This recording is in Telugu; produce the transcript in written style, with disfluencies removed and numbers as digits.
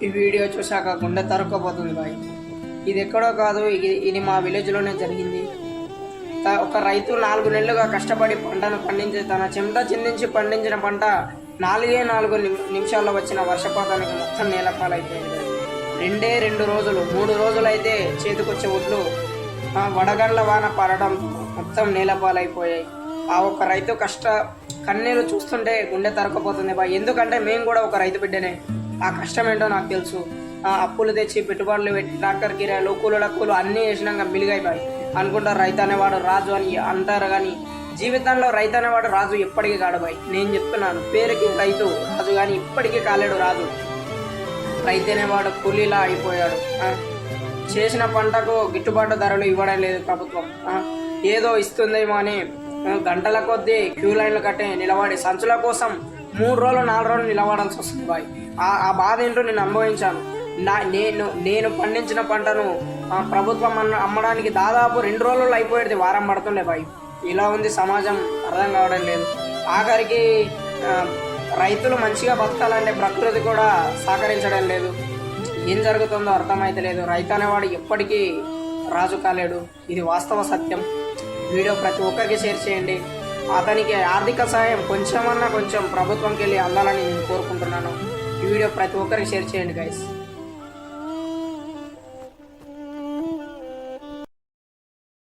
ఈ వీడియో చూశాక గుండె తరుక్కుపోతుంది బాయ్. ఇది ఎక్కడో కాదు, ఇది మా విలేజ్లోనే జరిగింది. ఒక రైతు 4 నెలలుగా కష్టపడి పంటను పండించి తన చెమట చిందించి పండించిన పంట 4 నిమిషాల్లో వచ్చిన వర్షపాతానికి మొత్తం నేలపాలైపోయింది. 2 రోజులు 3 రోజులైతే చేతికొచ్చే ఒడ్లు వడగండ్ల వాన పడడం మొత్తం నేలపాలైపోయాయి. ఆ ఒక్క రైతు కన్నీరు చూస్తుంటే గుండె తరకపోతుంది బాయ్. ఎందుకంటే మేము కూడా ఒక రైతు బిడ్డనే. ఆ కష్టం ఏంటో నాకు తెలుసు. అప్పులు తెచ్చి పెట్టుబడులు పెట్టి ట్రాక్టర్ కిరాయిలు కూలు అన్నీ వేసినాక మిలిగాయి అనుకుంటారు రైతు అనేవాడు రాజు అని అంటారు, కానీ జీవితంలో రైతు అనేవాడు రాజు ఎప్పటికీ కాడు బాయ్. నేను చెప్తున్నాను, పేరుకి రైతు రాజు కానీ ఇప్పటికీ కాలేడు రాజు. రైతు అనేవాడు కూలీలా అయిపోయాడు. చేసిన పంటకు గిట్టుబాటు ధరలు ఇవ్వడం లేదు ప్రభుత్వం. ఏదో ఇస్తుందేమో అని గంటల కొద్దీ క్యూ లైన్లు కట్టి నిలబడి సంచుల కోసం 3 రోజులు 4 రోజులు నిలబడాల్సి వస్తుంది బాయ్. ఆ బాధ ఏంటో నేను అనుభవించాను. నేను పండించిన పంటను ప్రభుత్వం అమ్మడానికి దాదాపు 2 రోజుల్లో అయిపోయేది, వారం పడుతుండే బాయ్. ఇలా ఉంది సమాజం, అర్థం కావడం లేదు. ఆఖరికి రైతులు మంచిగా బతకాలంటే ప్రకృతి కూడా సహకరించడం లేదు. ఏం జరుగుతుందో అర్థమైతే లేదు. రైతు అనేవాడు ఎప్పటికీ రాజు కాలేడు. ఇది వాస్తవ సత్యం. వీడియో ప్రతి ఒక్కరికి షేర్ చేయండి. అతనికి ఆర్థిక సహాయం కొంచెం ప్రభుత్వంకి వెళ్ళి అందాలని నేను కోరుకుంటున్నాను. ఈ వీడియో ప్రతి ఒక్కరికి షేర్ చేయండి గైస్.